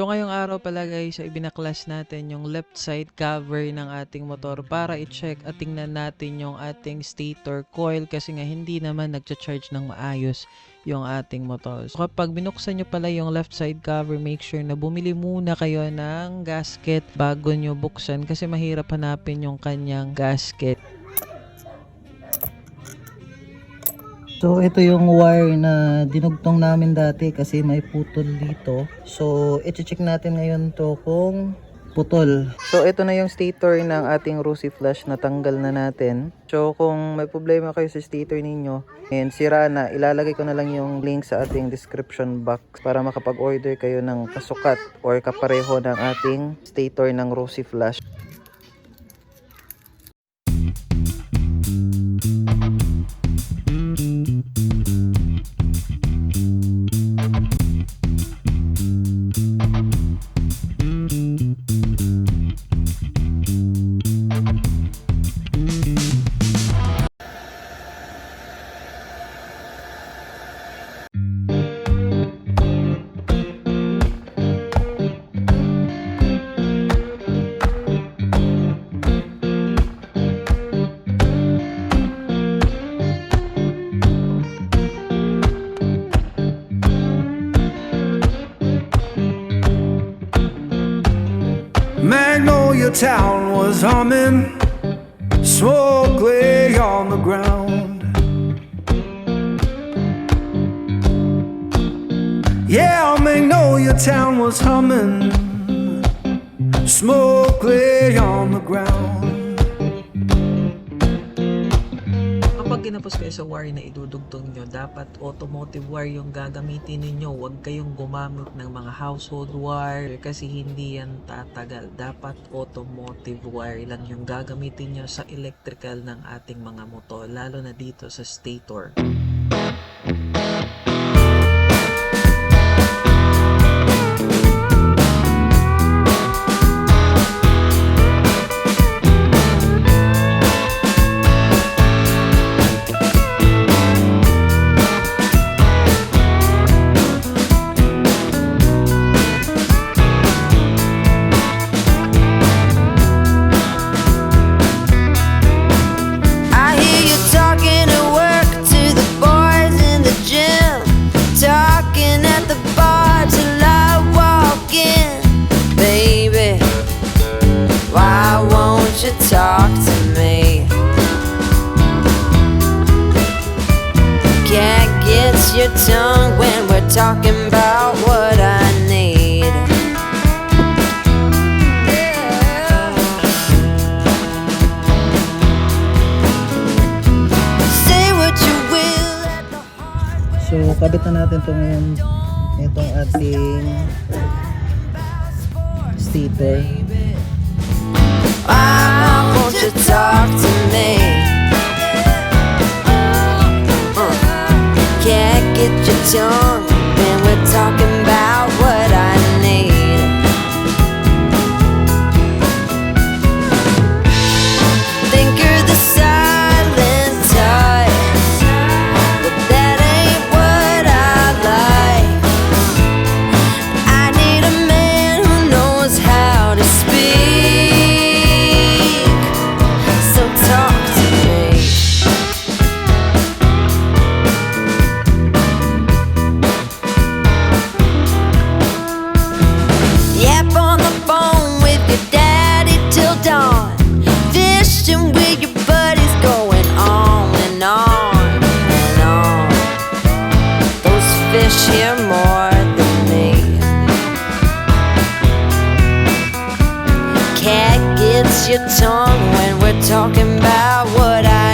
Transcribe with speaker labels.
Speaker 1: So ngayong araw pala guys ay binaklas natin yung left side cover ng ating motor para i-check at tingnan natin yung ating stator coil kasi nga hindi naman nagcha-charge ng maayos yung ating motor. So kapag binuksan nyo pala yung left side cover, make sure na bumili muna kayo ng gasket bago nyo buksan kasi mahirap hanapin yung kanyang gasket.
Speaker 2: So ito yung wire na dinugtong namin dati kasi may putol dito. So i-check natin ngayon to kung putol. So ito na yung stator ng ating Rusi Flash na tanggal na natin. So kung may problema kayo sa stator ninyo and sira na, ilalagay ko na lang yung link sa ating description box para makapag-order kayo ng kasukat or kapareho ng ating stator ng Rusi Flash.
Speaker 3: Magnolia Town was humming, smoke lay on the ground. Yeah, Magnolia Town was humming, smoke lay on the ground.
Speaker 1: Kapag ginapos kayo sa wire na idudugtong nyo, dapat automotive wire yung gagamitin ninyo. Huwag kayong gumamit ng mga household wire kasi hindi yan tatagal. Dapat automotive wire lang yung gagamitin nyo sa electrical ng ating mga motor, lalo na dito sa stator.
Speaker 4: Talk to me. Can't get your tongue when we're talking about what I need. Say what you will at the heart.
Speaker 2: So kabit na natin to ngayon itong ating stator.
Speaker 4: Why won't you talk to me? Can't get your tongue when we're talking about what I need. Think you're the silent type, but that ain't what I like. I need a man who knows how to speak. Hear more than me. Cat gets your tongue when we're talking about what I